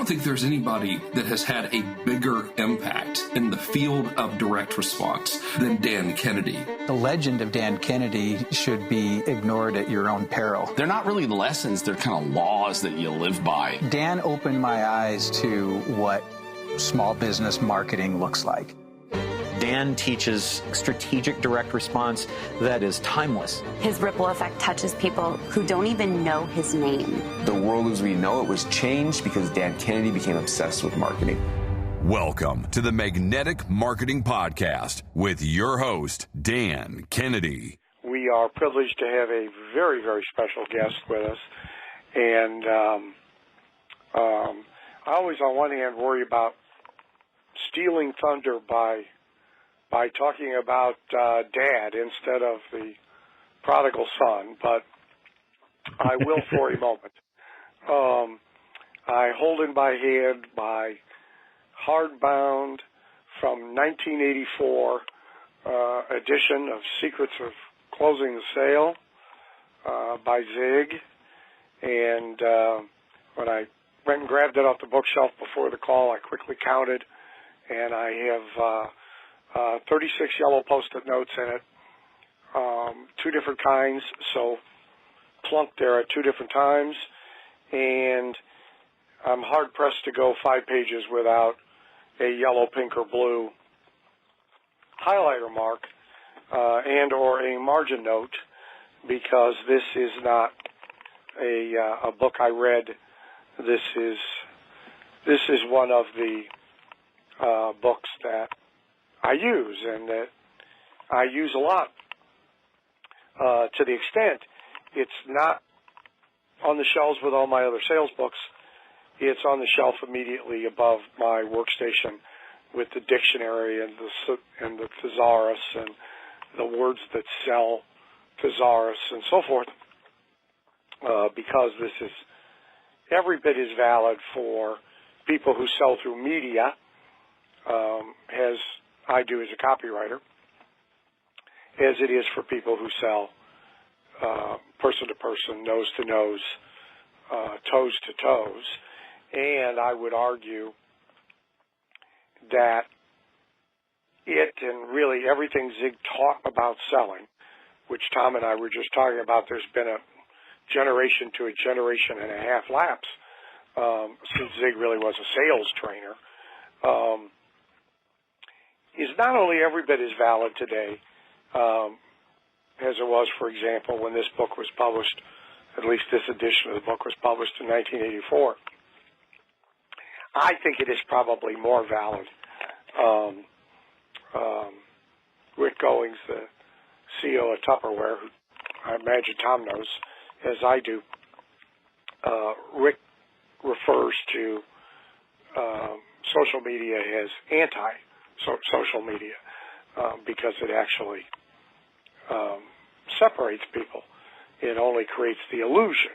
think there's anybody that has had a bigger impact in the field of direct response than Dan Kennedy. The legend of Dan Kennedy should be ignored at your own peril. They're not really lessons, they're kind of laws that you live by. Dan opened my eyes to what small business marketing looks like. Dan teaches strategic direct response that is timeless. His ripple effect touches people who don't even know his name. The world as we know it was changed because Dan Kennedy became obsessed with marketing. Welcome to the Magnetic Marketing Podcast with your host, Dan Kennedy. We are privileged to have a very, very special guest with us. And I always, on one hand, worry about stealing thunder by talking about Dad instead of the prodigal son, but I will for a moment. I hold in my hand my hardbound from 1984 edition of Secrets of Closing the Sale by Zig, and when I went and grabbed it off the bookshelf before the call, I quickly counted, and I have 36 yellow Post-it notes in it, two different kinds, so plunked there at two different times, and I'm hard-pressed to go 5 pages without a yellow, pink, or blue highlighter mark and or a margin note, because this is not a book I read. This is one of the books that I use, and that I use a lot, to the extent it's not on the shelves with all my other sales books. It's on the shelf immediately above my workstation with the dictionary and the thesaurus and the words that sell thesaurus and so forth, because this is every bit as valid for people who sell through media, as I do as a copywriter, as it is for people who sell person to person, nose to nose, toes to toes. And I would argue that it and really everything Zig taught about selling, which Tom and I were just talking about, there's been a generation to a generation and a half lapse since Zig really was a sales trainer, is not only every bit as valid today as it was, for example, when this book was published, at least this edition of the book was published in 1984. I think it is probably more valid. Rick Goings, the CEO of Tupperware, who I imagine Tom knows, as I do, Rick refers to social media as anti-social media because it actually separates people. It only creates the illusion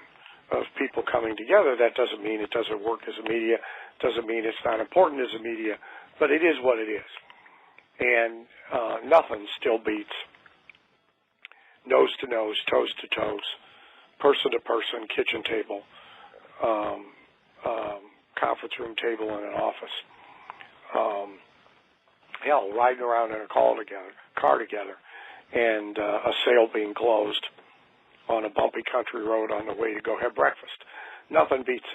of people coming together. That doesn't mean it doesn't work as a media, doesn't mean it's not important as a media, but it is what it is. And nothing still beats nose to nose, toes to toes, person to person, kitchen table, conference room table in an office. Riding around in a car together, and a sale being closed on a bumpy country road on the way to go have breakfast. Nothing beats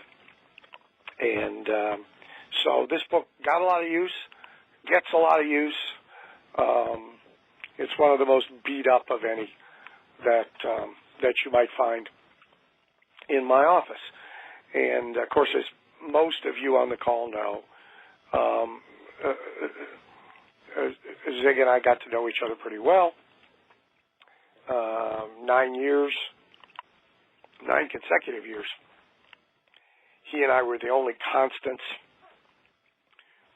it. And so this book got a lot of use, gets a lot of use. It's one of the most beat up of any that you might find in my office. And, of course, as most of you on the call know, Zig and I got to know each other pretty well. 9 consecutive years. He and I were the only constants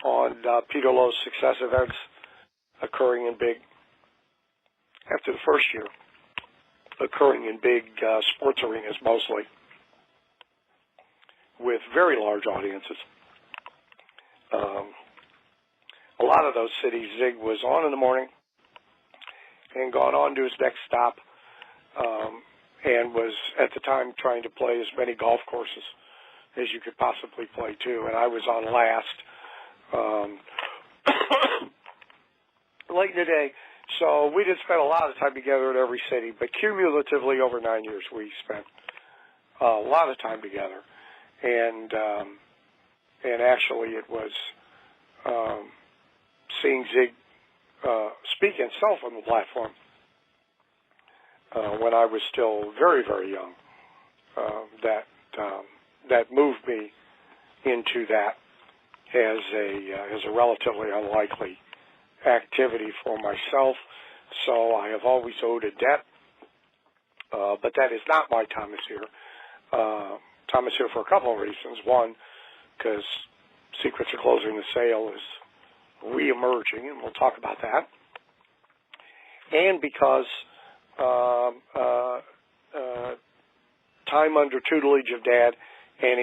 on Peter Lowe's success events occurring in big, after the first year, occurring in big sports arenas mostly, with very large audiences. A lot of those cities, Zig was on in the morning and gone on to his next stop, and was at the time trying to play as many golf courses as you could possibly play too. And I was on last late in the day. So we did spend a lot of time together in every city, but cumulatively over 9 years we spent a lot of time together. And actually it was seeing Zig speak himself on the platform when I was still very, very young that moved me into that as a relatively unlikely activity for myself. So I have always owed a debt, but that is not why Tom is here. Tom is here for a couple of reasons. One, because Secrets of Closing the Sale is re-emerging, and we'll talk about that. And because time under tutelage of Dad and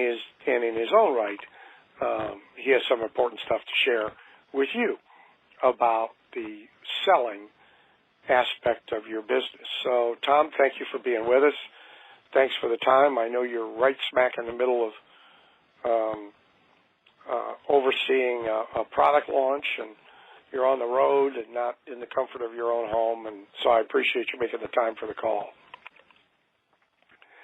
in his own right, he has some important stuff to share with you about the selling aspect of your business. So, Tom, thank you for being with us. Thanks for the time. I know you're right smack in the middle of overseeing a product launch, and you're on the road and not in the comfort of your own home, and so I appreciate you making the time for the call.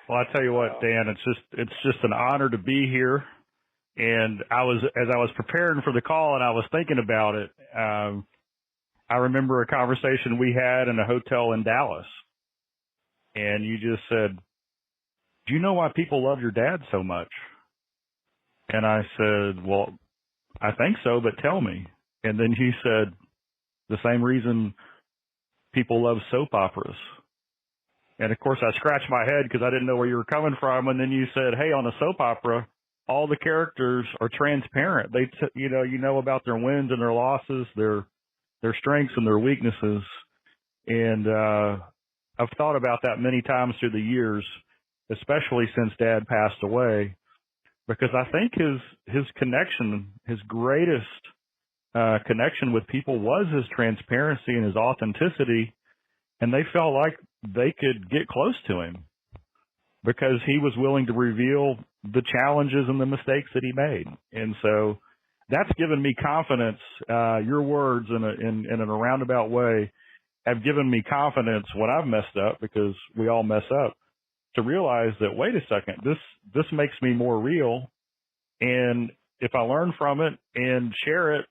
Well, I tell you what, Dan, it's just an honor to be here. And as I was preparing for the call and I was thinking about it, I remember a conversation we had in a hotel in Dallas, and you just said, "Do you know why people love your dad so much?" And I said, "Well, I think so, but tell me." And then he said, "The same reason people love soap operas." And of course I scratched my head because I didn't know where you were coming from. And then you said, "Hey, on a soap opera, all the characters are transparent. They, you know about their wins and their losses, their strengths and their weaknesses." And I've thought about that many times through the years, especially since Dad passed away, because I think his connection, his greatest connection with people was his transparency and his authenticity, and they felt like they could get close to him because he was willing to reveal the challenges and the mistakes that he made. And so that's given me confidence. Your words in a roundabout way have given me confidence when I've messed up, because we all mess up, to realize that, wait a second, this makes me more real. And if I learn from it and share it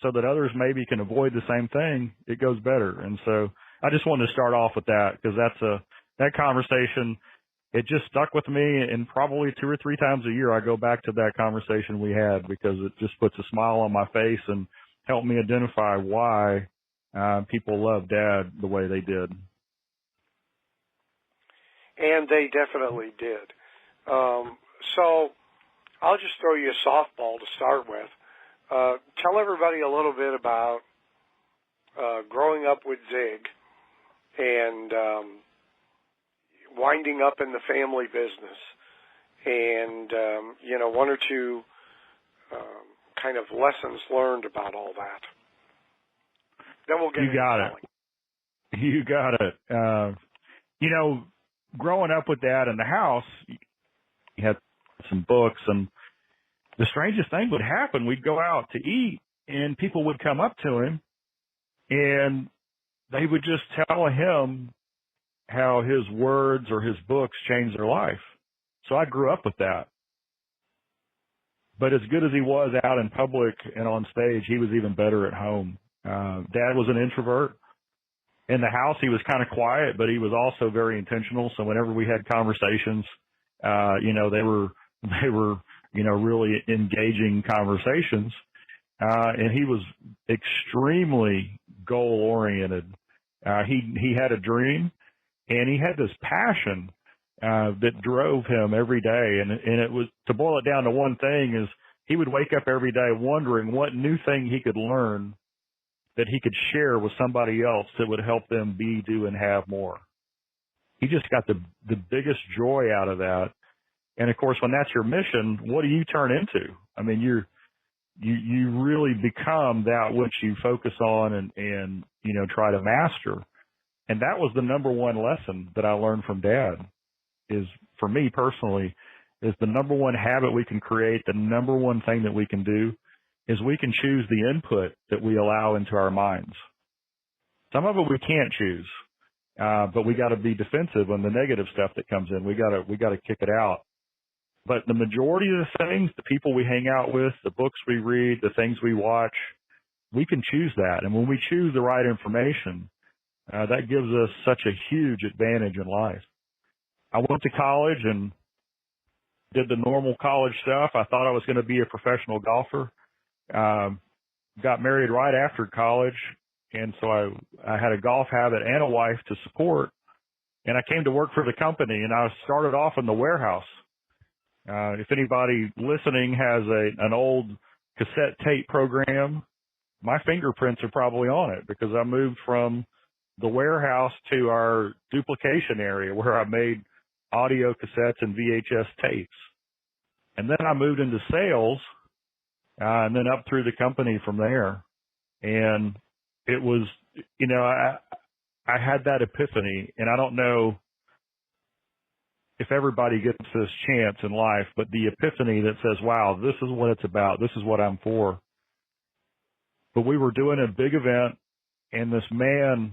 so that others maybe can avoid the same thing, it goes better. And so I just wanted to start off with that, because that conversation, it just stuck with me, and probably 2 or 3 times a year I go back to that conversation we had, because it just puts a smile on my face and helped me identify why people love Dad the way they did. And they definitely did. So I'll just throw you a softball to start with. Tell everybody a little bit about growing up with Zig and winding up in the family business, and 1 or 2 kind of lessons learned about all that. Then we'll get into selling. You got it. Growing up with Dad in the house, he had some books, and the strangest thing would happen. We'd go out to eat, and people would come up to him, and they would just tell him how his words or his books changed their life. So I grew up with that. But as good as he was out in public and on stage, he was even better at home. Dad was an introvert. In the house, he was kind of quiet, but he was also very intentional. So whenever we had conversations, they were really engaging conversations. And he was extremely goal-oriented. He had a dream, and he had this passion that drove him every day. And it was, to boil it down to one thing, is he would wake up every day wondering what new thing he could learn that he could share with somebody else that would help them be, do, and have more. He just got the biggest joy out of that. And of course, when that's your mission, what do you turn into? I mean, you really become that which you focus on and try to master. And that was the number one lesson that I learned from Dad, is, for me personally, is the number one habit we can create, the number one thing that we can do is we can choose the input that we allow into our minds. Some of it we can't choose, but we got to be defensive on the negative stuff that comes in. We got to kick it out. But the majority of the things, the people we hang out with, the books we read, the things we watch, we can choose that. And when we choose the right information, that gives us such a huge advantage in life. I went to college and did the normal college stuff. I thought I was going to be a professional golfer. Got married right after college, and so I had a golf habit and a wife to support, and I came to work for the company, and I started off in the warehouse. If anybody listening has an old cassette tape program, my fingerprints are probably on it because I moved from the warehouse to our duplication area where I made audio cassettes and VHS tapes. And then I moved into sales, and then up through the company from there. And it was, I had that epiphany, and I don't know if everybody gets this chance in life, but the epiphany that says, wow, this is what it's about. This is what I'm for. But we were doing a big event, and this man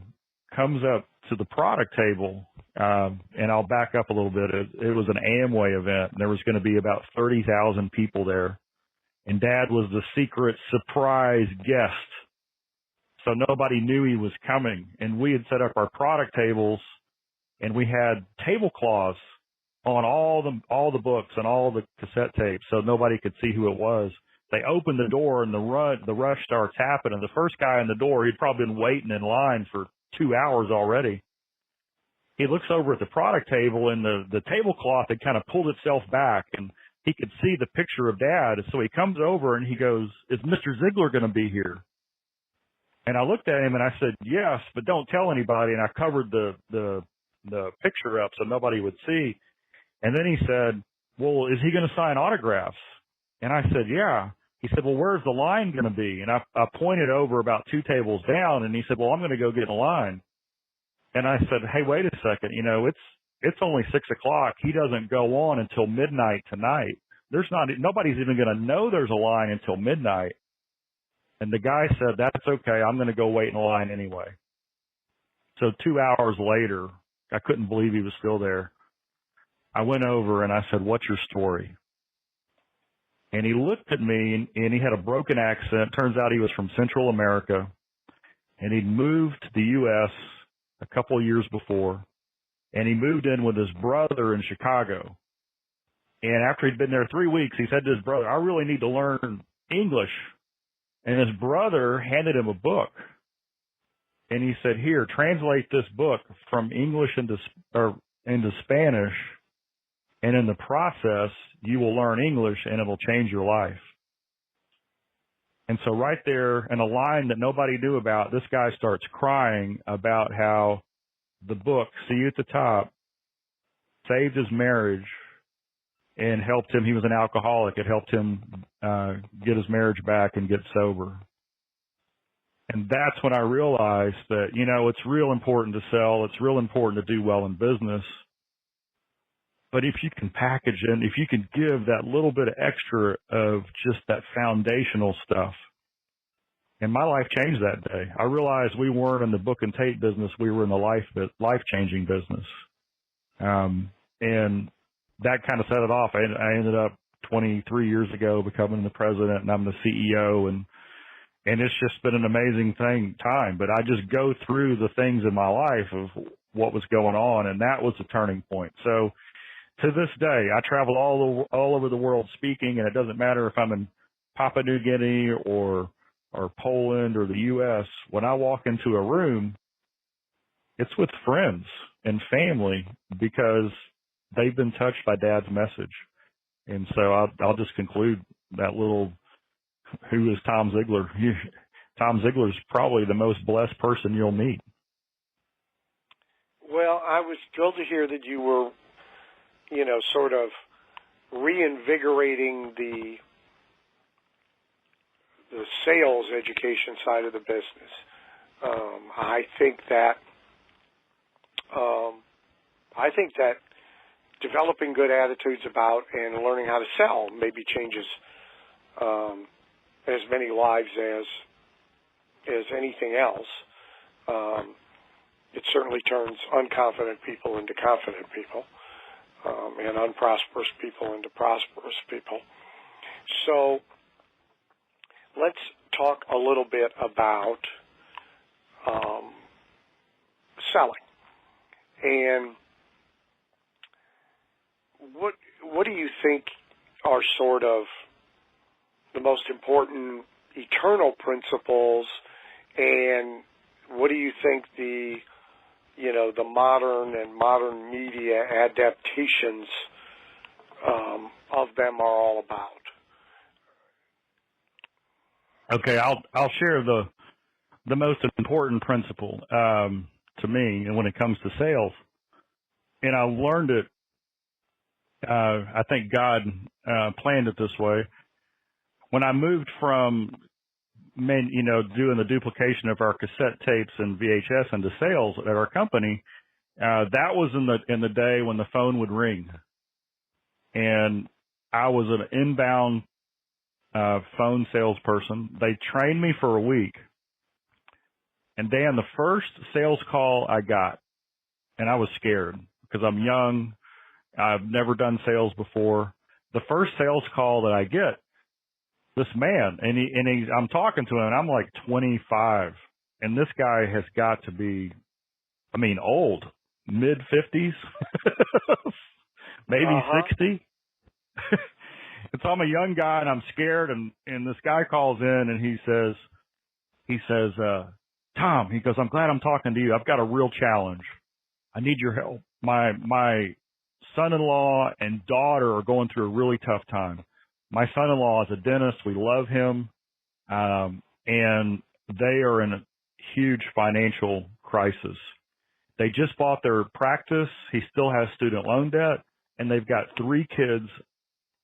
comes up to the product table, and I'll back up a little bit. It was an Amway event, and there was going to be about 30,000 people there. And Dad was the secret surprise guest. So nobody knew he was coming. And we had set up our product tables, and we had tablecloths on all the books and all the cassette tapes so nobody could see who it was. They opened the door, and the rush starts happening. The first guy in the door, he'd probably been waiting in line for 2 hours already. He looks over at the product table, and the tablecloth had kind of pulled itself back, and he could see the picture of Dad. So he comes over and he goes, "Is Mr. Ziglar going to be here?" And I looked at him and I said, "Yes, but don't tell anybody." And I covered the picture up so nobody would see. And then he said, "Well, is he going to sign autographs?" And I said, "Yeah." He said, "Well, where's the line going to be?" And I pointed over about 2 tables down, and he said, "Well, I'm going to go get in line." And I said, "Hey, wait a second. It's only 6 o'clock. He doesn't go on until midnight tonight. Nobody's even going to know there's a line until midnight." And the guy said, "That's okay. I'm going to go wait in line anyway." So 2 hours later, I couldn't believe he was still there. I went over and I said, "What's your story?" And he looked at me, and he had a broken accent. Turns out he was from Central America, and he'd moved to the U.S. a couple of years before, and he moved in with his brother in Chicago. And after he'd been there 3 weeks, he said to his brother, "I really need to learn English." And his brother handed him a book, and he said, "Here, translate this book from English into Spanish, and in the process, you will learn English, and it'll change your life." And so right there, in a line that nobody knew about, this guy starts crying about how the book, see you at the top, saved his marriage and helped him. He was an alcoholic. It helped him get his marriage back and get sober. And that's when I realized that, it's real important to sell. It's real important to do well in business. But if you can package it, if you can give that little bit of extra of just that foundational stuff. And my life changed that day. I realized we weren't in the book and tape business. We were in the life-changing business. And that kind of set it off. I ended up 23 years ago becoming the president, and I'm the CEO. And it's just been an amazing time. But I just go through the things in my life of what was going on, and that was the turning point. So to this day, I travel all over the world speaking, and it doesn't matter if I'm in Papua New Guinea or Poland or the U.S. When I walk into a room, it's with friends and family because they've been touched by Dad's message. And so I'll just conclude that little, who is Tom Ziglar? Tom Ziglar is probably the most blessed person you'll meet. Well, I was thrilled to hear that you were sort of reinvigorating the sales education side of the business. I think that developing good attitudes about and learning how to sell maybe changes as many lives as anything else. It certainly turns unconfident people into confident people, and unprosperous people into prosperous people. So let's talk a little bit about selling. And what do you think are sort of the most important eternal principles, and what do you think the modern media adaptations of them are all about? Okay, I'll share the most important principle to me, and when it comes to sales, and I learned it. I think God planned it this way. When I moved from doing the duplication of our cassette tapes and VHS into sales at our company, that was in the day when the phone would ring, and I was an inbound phone salesperson. They trained me for a week, and Dan, the first sales call I got, and I was scared because I'm young, I've never done sales before. The first sales call that I get, this man, and I'm talking to him, and I'm like 25, and this guy has got to be, old, mid-50s, maybe 60. And so I'm a young guy, and I'm scared, and this guy calls in, and he says, Tom, he goes, I'm glad I'm talking to you. I've got a real challenge. I need your help. My son-in-law and daughter are going through a really tough time. My son-in-law is a dentist. We love him. And they are in a huge financial crisis. They just bought their practice. He still has student loan debt, and they've got 3 kids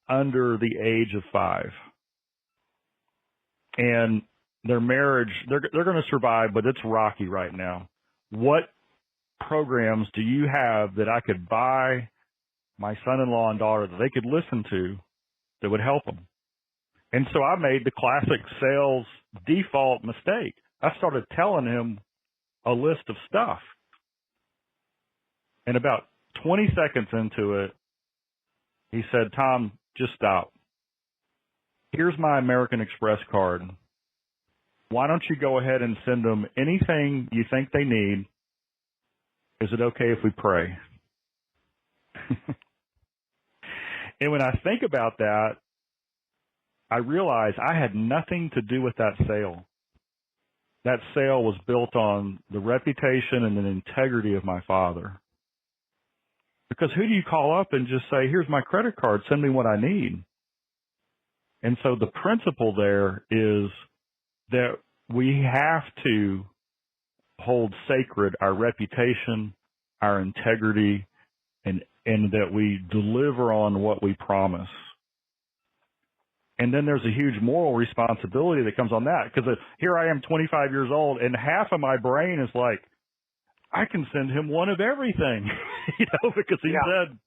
under the age of 5. And their marriage, they're going to survive, but it's rocky right now. What programs do you have that I could buy my son-in-law and daughter that they could listen to that would help them? And so I made the classic sales default mistake. I started telling him a list of stuff. And about 20 seconds into it, he said, Tom, just stop. Here's my American Express card. Why don't you go ahead and send them anything you think they need? Is it okay if we pray? And when I think about that, I realize I had nothing to do with that sale. That sale was built on the reputation and the integrity of my father. Because who do you call up and just say, here's my credit card, send me what I need? And so the principle there is that we have to hold sacred our reputation, our integrity, and that we deliver on what we promise. And then there's a huge moral responsibility that comes on that, because here I am 25 years old, and half of my brain is like, I can send him one of everything, because he said,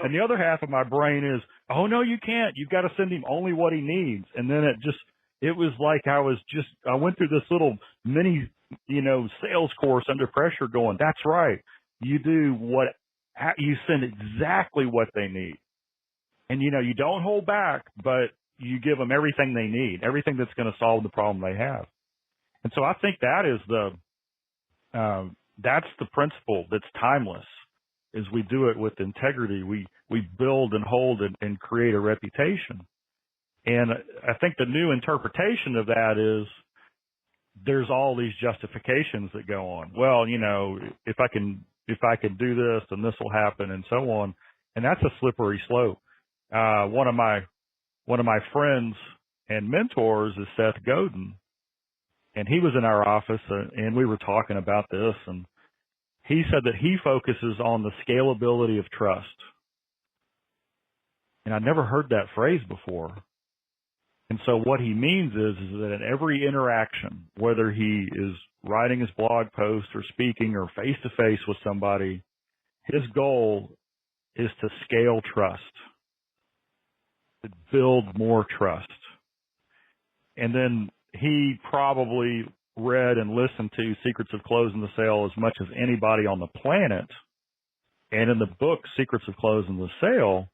and the other half of my brain is, oh, no, you can't. You've got to send him only what he needs. And then it was like I went through this little mini, sales course under pressure going, that's right. You you send exactly what they need. And, you don't hold back, but you give them everything they need, everything that's going to solve the problem they have. And so I think that is that's the principle that's timeless, is we do it with integrity. We build and hold and create a reputation. And I think the new interpretation of that is there's all these justifications that go on. Well, if I can do this, then this will happen, and so on. And that's a slippery slope. One of my friends and mentors is Seth Godin, and he was in our office, and we were talking about this, and he said that he focuses on the scalability of trust. And I'd never heard that phrase before. And so what he means is that in every interaction, whether he is writing his blog post or speaking or face-to-face with somebody, his goal is to scale trust, to build more trust. And then he probably read and listened to Secrets of Closing the Sale as much as anybody on the planet. And in the book, Secrets of Closing the Sale,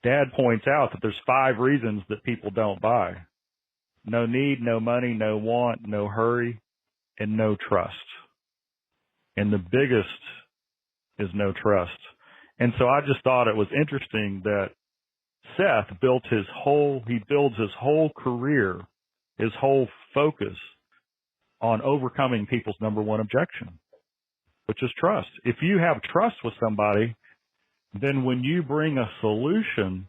Dad points out that there's 5 reasons that people don't buy. No need, no money, no want, no hurry, and no trust. And the biggest is no trust. And so I just thought it was interesting that Seth builds his whole career, his whole focus on overcoming people's number one objection, which is trust. If you have trust with somebody, then when you bring a solution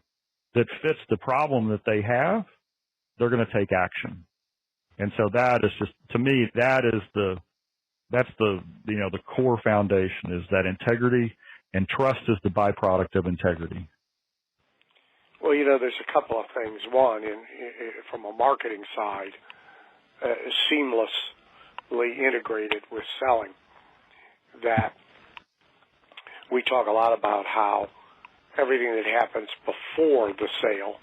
that fits the problem that they have, they're going to take action. And so that is just, to me, that's the core foundation is that integrity, and trust is the byproduct of integrity. Well, there's a couple of things. One, from a marketing side, seamlessly integrated with selling, that we talk a lot about how everything that happens before the sale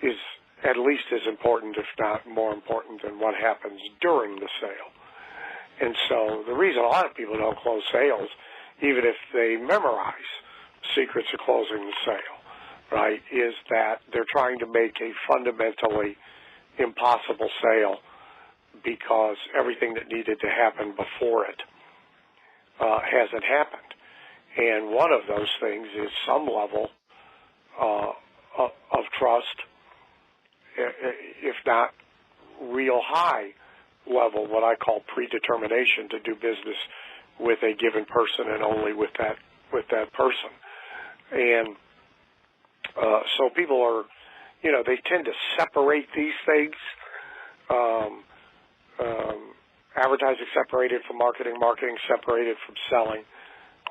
is at least as important, if not more important, than what happens during the sale. And so the reason a lot of people don't close sales, even if they memorize Secrets of Closing the Sale, right, is that they're trying to make a fundamentally impossible sale because everything that needed to happen before it hasn't happened. And one of those things is some level of trust, if not real high level, what I call predetermination to do business with a given person and only with that person. And so people are, they tend to separate these things. Advertising separated from marketing, marketing separated from selling,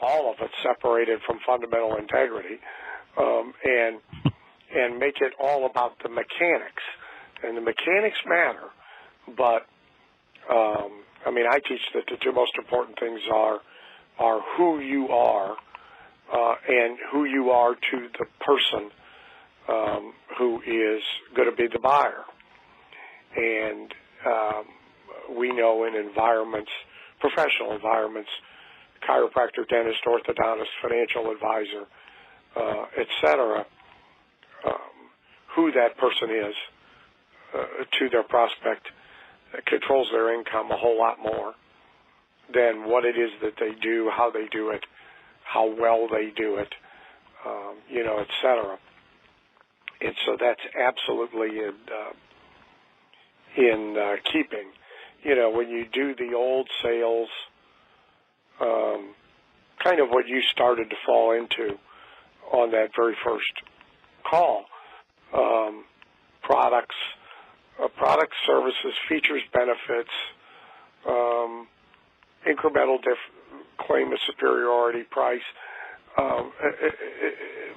all of it separated from fundamental integrity, and make it all about the mechanics. And the mechanics matter, but I teach that the 2 most important things are who you are and who you are to the person who is going to be the buyer. And we know in environments, professional environments, chiropractor, dentist, orthodontist, financial advisor, etc., who that person is to their prospect controls their income a whole lot more than what it is that they do, how they do it, how well they do it, etc. And so that's absolutely in keeping. When you do the old sales, kind of what you started to fall into on that very first call, products, services, features, benefits, incremental claim of superiority, price.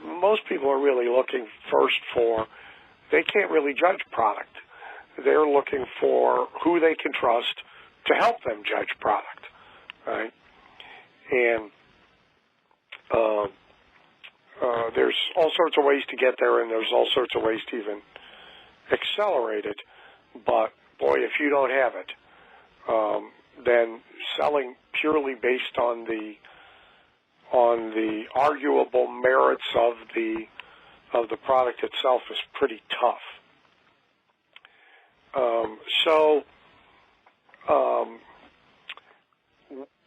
Most people are really looking first for, they can't really judge product. They're looking for who they can trust to help them judge product, right? And there's all sorts of ways to get there, and there's all sorts of ways to even accelerate it. But, boy, if you don't have it, then selling purely based on the arguable merits of the product itself is pretty tough.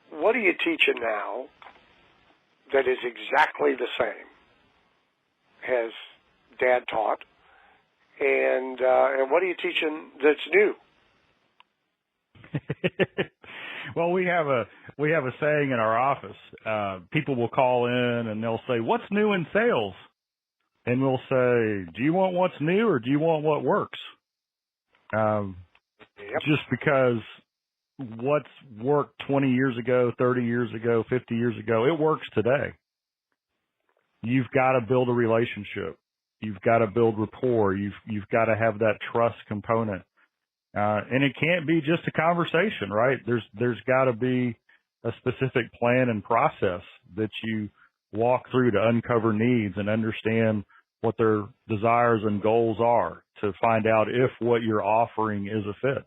What are you teaching now that is exactly the same as Dad taught, and what are you teaching that's new? Well, we have a saying in our office. People will call in and they'll say, "What's new in sales?" And we'll say, "Do you want what's new or do you want what works?" Just because what's worked 20 years ago, 30 years ago, 50 years ago, it works today. You've got to build a relationship. You've got to build rapport. You've got to have that trust component. And it can't be just a conversation, right? There's got to be a specific plan and process that you walk through to uncover needs and understand what their desires and goals are to find out if what you're offering is a fit.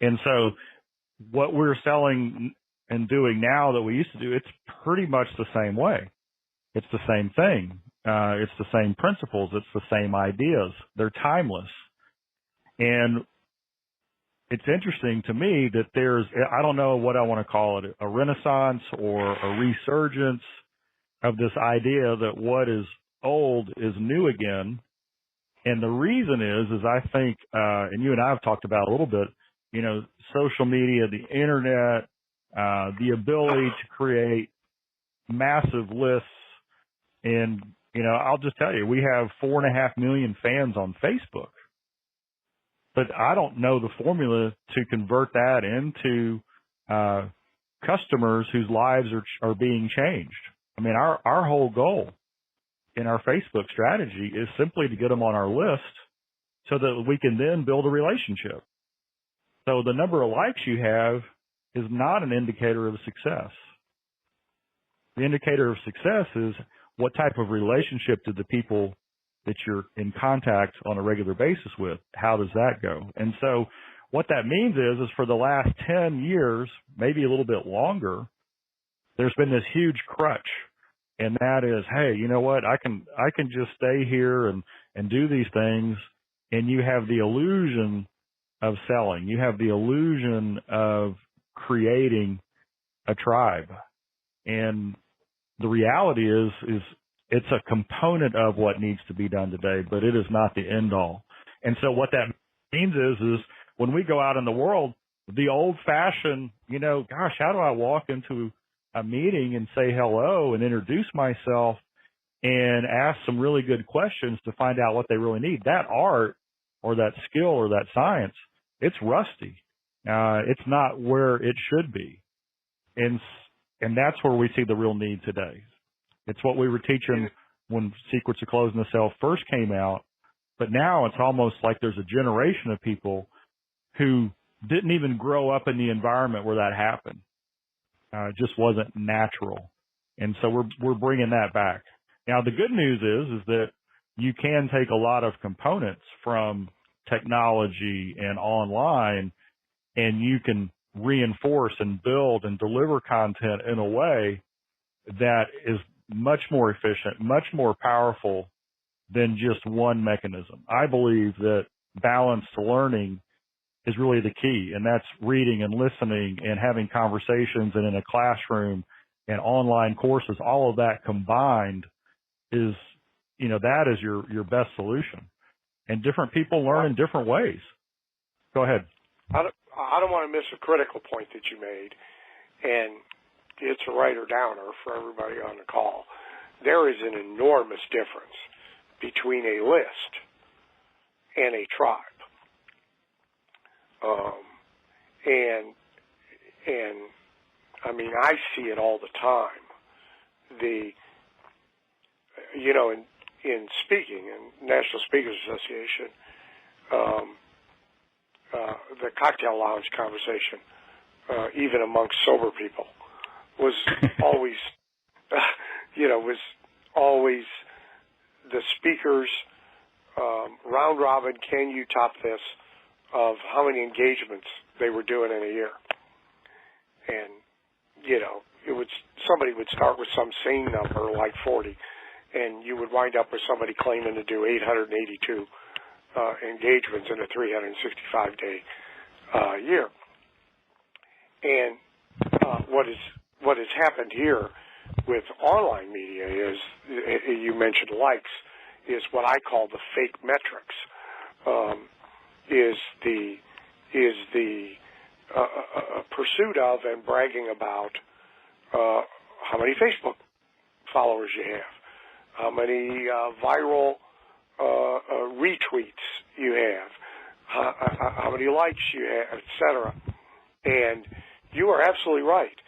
And so what we're selling and doing now that we used to do, it's pretty much the same way. It's the same thing. It's the same principles. It's the same ideas. They're timeless. And it's interesting to me that there's, I don't know what I want to call it, a renaissance or a resurgence of this idea that what is old is new again. And the reason is I think, and you and I have talked about a little bit, you know, social media, the internet, the ability to create massive lists. And, you know, I'll just tell you, we have 4.5 million fans on Facebook. But I don't know the formula to convert that into customers whose lives are being changed. I mean, our whole goal in our Facebook strategy is simply to get them on our list so that we can then build a relationship. So the number of likes you have is not an indicator of success. The indicator of success is what type of relationship do the people that you're in contact on a regular basis with, how does that go? And so what that means is for the last 10 years, maybe a little bit longer, there's been this huge crutch. And that is, hey, you know what? I can just stay here and do these things. And you have the illusion of selling. You have the illusion of creating a tribe. And the reality is it's a component of what needs to be done today, but it is not the end all. And so what that means is when we go out in the world, the old fashioned, you know, gosh, how do I walk into a meeting and say hello and introduce myself and ask some really good questions to find out what they really need? That art or that skill or that science, it's rusty. It's not where it should be. And that's where we see the real need today. It's what we were teaching when Secrets of Closing the Sale first came out. But now it's almost like there's a generation of people who didn't even grow up in the environment where that happened. It just wasn't natural. And so we're bringing that back. Now, the good news is that you can take a lot of components from technology and online, and you can reinforce and build and deliver content in a way that is much more efficient, much more powerful than just one mechanism. I believe that balanced learning is really the key, and that's reading and listening and having conversations and in a classroom and online courses. All of that combined is, you know, that is your best solution. And different people learn in different ways. Go ahead. I don't want to miss a critical point that you made, and it's a right or downer for everybody on the call. There is an enormous difference between a list and a tribe. And I mean, I see it all the time. You know, in speaking, in National Speakers Association, the cocktail lounge conversation, even amongst sober people, was always, was always the speakers, round robin, can you top this, of how many engagements they were doing in a year. And, you know, somebody would start with some sane number like 40, and you would wind up with somebody claiming to do 882 engagements in a 365-day year. And what has happened here with online media is, you mentioned likes, is what I call the fake metrics. Is the pursuit of and bragging about how many Facebook followers you have, how many viral retweets you have, how many likes you have, etc. And you are absolutely right.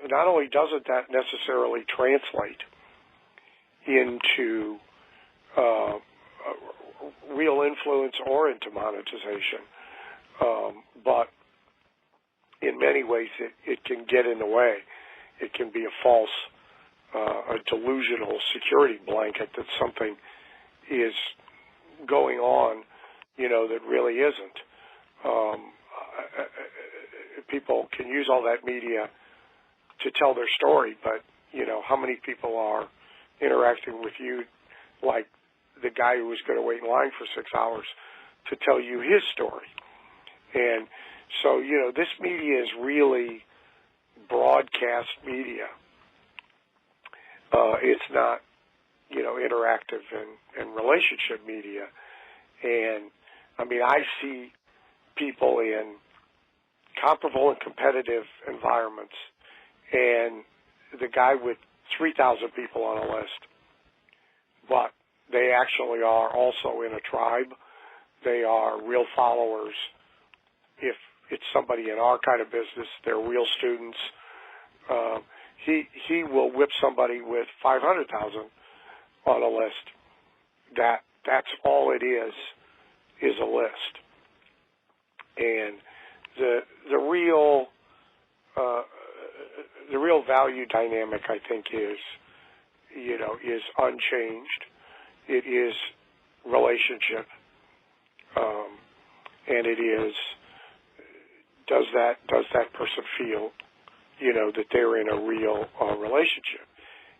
Not only doesn't that necessarily translate into real influence or into monetization, but in many ways it can get in the way. It can be a false a delusional security blanket that something is going on, that really isn't. People can use all that media to tell their story, but, how many people are interacting with you like the guy who was going to wait in line for 6 hours to tell you his story? And so, this media is really broadcast media. It's not, interactive and relationship media. And, I see people in comparable and competitive environments, and the guy with 3,000 people on a list, but they actually are also in a tribe. They are real followers. If it's somebody in our kind of business, they're real students. He will whip somebody with 500,000 on a list. That's all it is a list. And the real value dynamic, I think, is unchanged. It is relationship, and it is does that person feel that they're in a real relationship.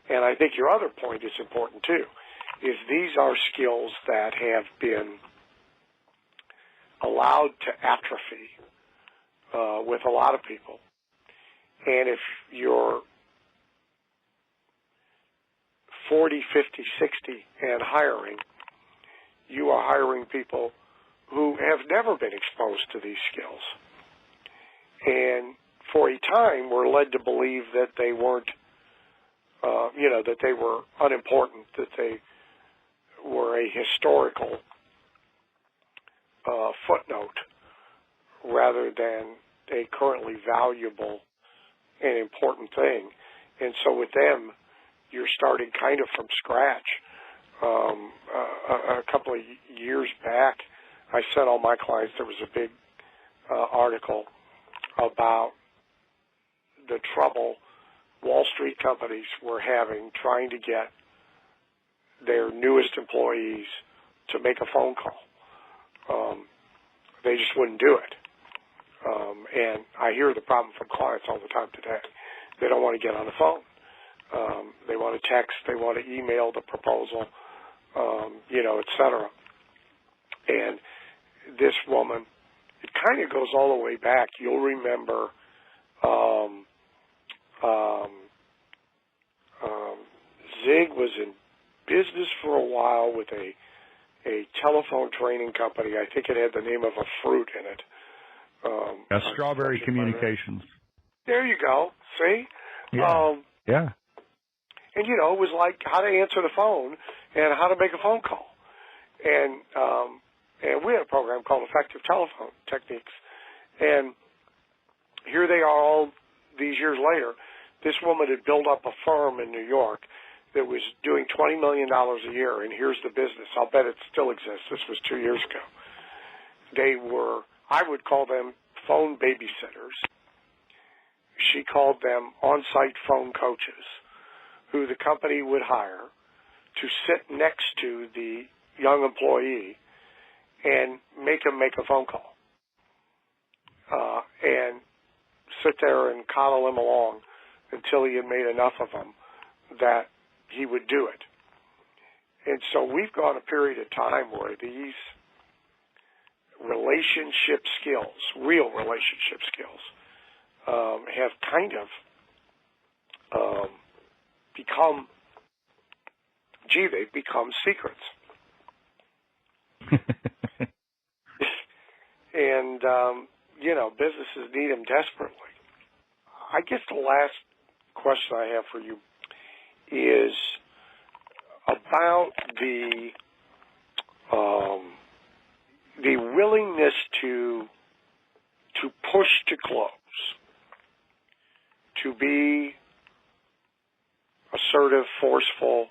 And I think your other point is important too, is these are skills that have been allowed to atrophy with a lot of people. And if you're 40, 50, 60 and hiring, you are hiring people who have never been exposed to these skills. And for a time, we're led to believe that they weren't, that they were unimportant, that they were a historical footnote rather than a currently valuable and important thing. And so with them, you're starting kind of from scratch. A couple of years back, I sent all my clients, there was a big article about the trouble Wall Street companies were having trying to get their newest employees to make a phone call. They just wouldn't do it. And I hear the problem from clients all the time today. They don't want to get on the phone. They want to text. They want to email the proposal, et cetera. And this woman, it kind of goes all the way back. You'll remember Zig was in business for a while with a telephone training company. I think it had the name of a fruit in it. Strawberry Communications. There you go. See? Yeah. Yeah. And, it was like how to answer the phone and how to make a phone call. And we had a program called Effective Telephone Techniques. And here they are all these years later. This woman had built up a firm in New York that was doing $20 million a year, and here's the business. I'll bet it still exists. This was 2 years ago. They were, I would call them phone babysitters. She called them on-site phone coaches who the company would hire to sit next to the young employee and make him make a phone call and sit there and coddle him along until he had made enough of them that he would do it. And so we've gone a period of time where these relationship skills, real relationship skills, have kind of become, they've become secrets. And, businesses need them desperately. I guess the last question I have for you is about the willingness to push to close, to be assertive, forceful,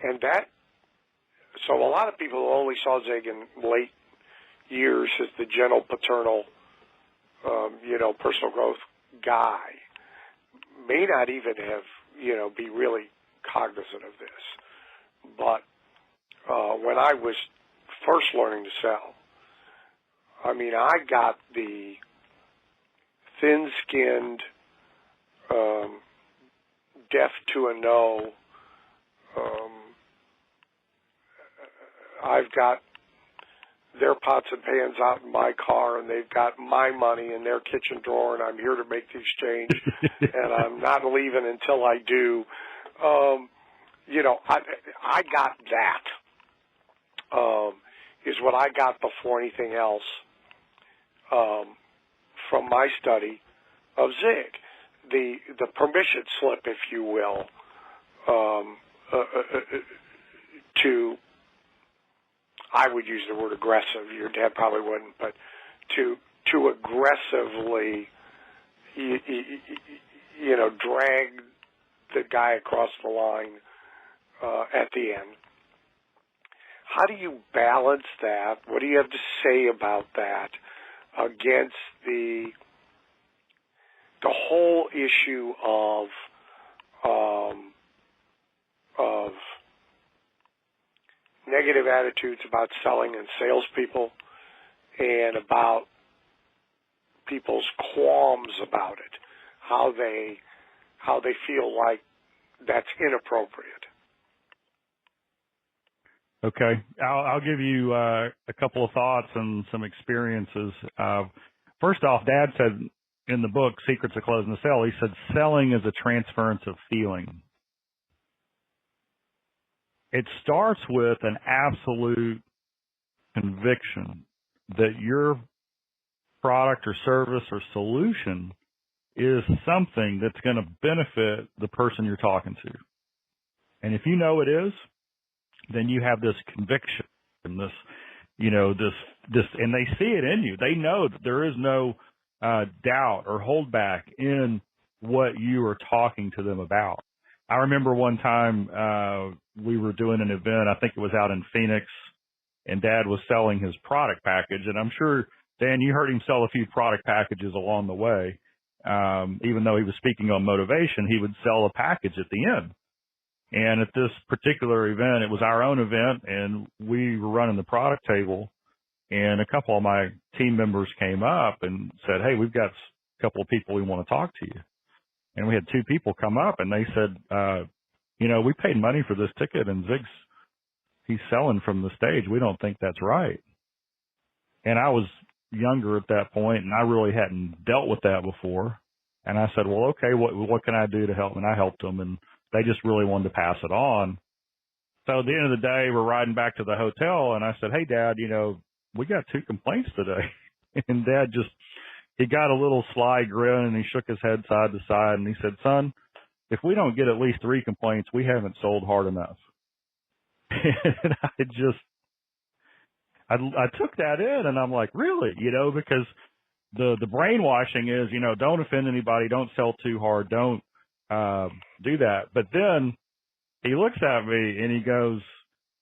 and that. So a lot of people who only saw Zig in late years as the gentle, paternal, personal growth guy. may not even have, be really cognizant of this. But when I was first learning to sell, I mean, I got the thin-skinned, deaf to a no. I've got their pots and pans out in my car, and they've got my money in their kitchen drawer, and I'm here to make the exchange, and I'm not leaving until I do. I got that. Is what I got before anything else from my study of Zig. The permission slip, if you will, to, I would use the word aggressive, your dad probably wouldn't, but to aggressively, drag the guy across the line at the end. How do you balance that? What do you have to say about that against the whole issue of negative attitudes about selling and salespeople, and about people's qualms about it, how they feel like that's inappropriate? Okay, I'll give you a couple of thoughts and some experiences. First off, Dad said in the book, Secrets of Closing the Sale, he said selling is a transference of feeling. It starts with an absolute conviction that your product or service or solution is something that's going to benefit the person you're talking to. And if you know it is, then you have this conviction, and this, and they see it in you. They know that there is no doubt or holdback in what you are talking to them about. I remember one time we were doing an event, I think it was out in Phoenix, and Dad was selling his product package. And I'm sure, Dan, you heard him sell a few product packages along the way. Even though he was speaking on motivation, he would sell a package at the end. And at this particular event, it was our own event, and we were running the product table, and a couple of my team members came up and said, "Hey, we've got a couple of people we want to talk to you." And we had two people come up, and they said, we paid money for this ticket, and he's selling from the stage. We don't think that's right. And I was younger at that point, and I really hadn't dealt with that before. And I said, well, okay, what can I do to help? And I helped them, and they just really wanted to pass it on. So at the end of the day, we're riding back to the hotel, and I said, hey, Dad, we got 2 complaints today. And Dad he got a little sly grin, and he shook his head side to side, and he said, son, if we don't get at least 3 complaints, we haven't sold hard enough. And I took that in, and I'm like, really? Because the brainwashing is, don't offend anybody, don't sell too hard, don't do that. But then he looks at me and he goes,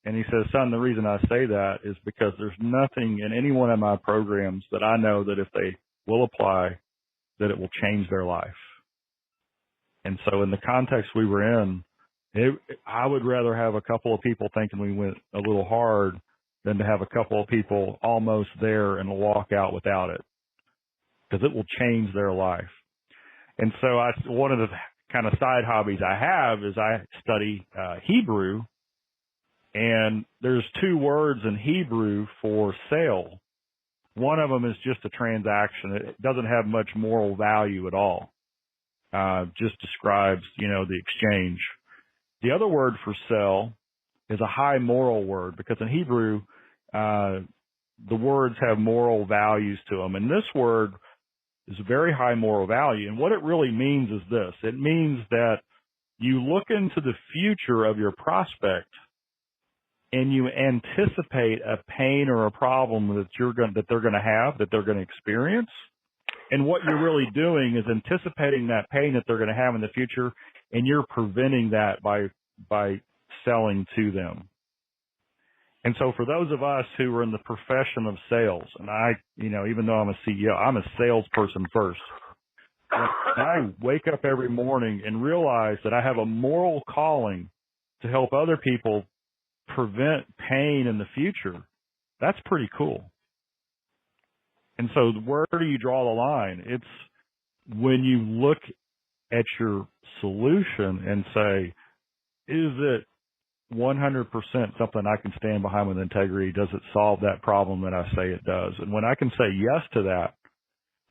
and he says, son, the reason I say that is because there's nothing in any one of my programs that I know that if they will apply, that it will change their life. And so in the context we were in, I would rather have a couple of people thinking we went a little hard than to have a couple of people almost there and walk out without it, because it will change their life. And so one of the kind of side hobbies I have is I study Hebrew, and there's 2 words in Hebrew for sale. One of them is just a transaction. It doesn't have much moral value at all. Just describes, the exchange. The other word for sell is a high moral word, because in Hebrew, the words have moral values to them. And this word is a very high moral value. And what it really means is this. It means that you look into the future of your prospect and you anticipate a pain or a problem that they're going to have, that they're going to experience. And what you're really doing is anticipating that pain that they're going to have in the future, and you're preventing that by selling to them. And so for those of us who are in the profession of sales, and I, even though I'm a CEO, I'm a salesperson first. when I wake up every morning and realize that I have a moral calling to help other people prevent pain in the future, that's pretty cool. And so where do you draw the line? It's when you look at your solution and say, is it 100% something I can stand behind with integrity? Does it solve that problem that I say it does? And when I can say yes to that,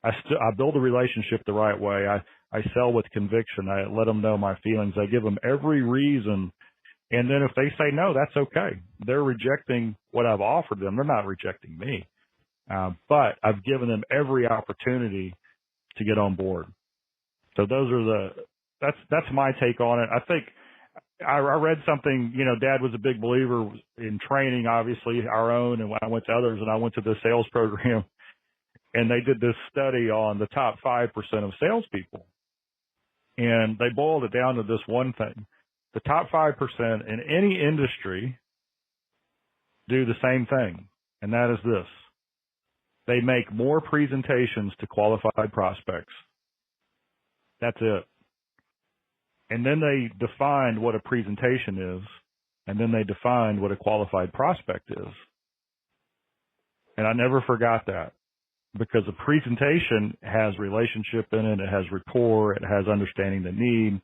I build a relationship the right way. I sell with conviction. I let them know my feelings. I give them every reason. And then if they say no, that's okay. They're rejecting what I've offered them. They're not rejecting me. But I've given them every opportunity to get on board. So that's my take on it. I think I read something, Dad was a big believer in training, obviously our own, and when I went to others, and I went to the sales program, and they did this study on the top 5% of salespeople. And they boiled it down to this one thing. The top 5% in any industry do the same thing, and that is this. They make more presentations to qualified prospects. That's it. And then they defined what a presentation is, and then they defined what a qualified prospect is. And I never forgot that, because a presentation has relationship in it, it has rapport, it has understanding the need,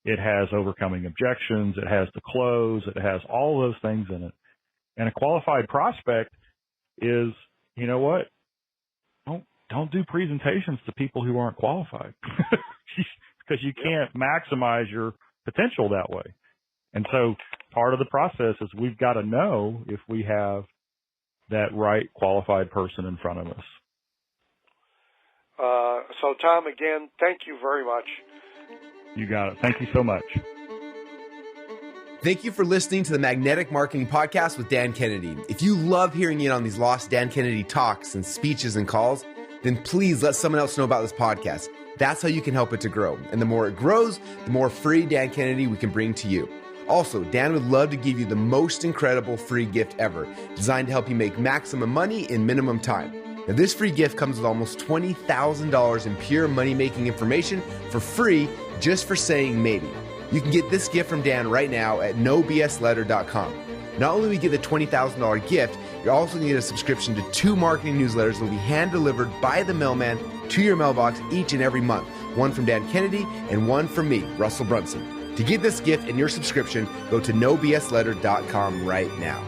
it has overcoming objections, it has the close, it has all those things in it. And a qualified prospect is, you know what? Don't do presentations to people who aren't qualified, because you can't maximize your potential that way. And so part of the process is we've got to know if we have that right qualified person in front of us. So Tom, again, thank you very much. You got it. Thank you so much. Thank you for listening to the Magnetic Marketing Podcast with Dan Kennedy. If you love hearing in on these lost Dan Kennedy talks and speeches and calls, then please let someone else know about this podcast. That's how you can help it to grow. And the more it grows, the more free Dan Kennedy we can bring to you. Also, Dan would love to give you the most incredible free gift ever, designed to help you make maximum money in minimum time. Now, this free gift comes with almost $20,000 in pure money-making information for free, just for saying maybe. You can get this gift from Dan right now at nobsletter.com. Not only will you get the $20,000 gift, you're also going to get a subscription to 2 marketing newsletters that will be hand-delivered by the mailman to your mailbox each and every month. One from Dan Kennedy and one from me, Russell Brunson. To get this gift and your subscription, go to nobsletter.com right now.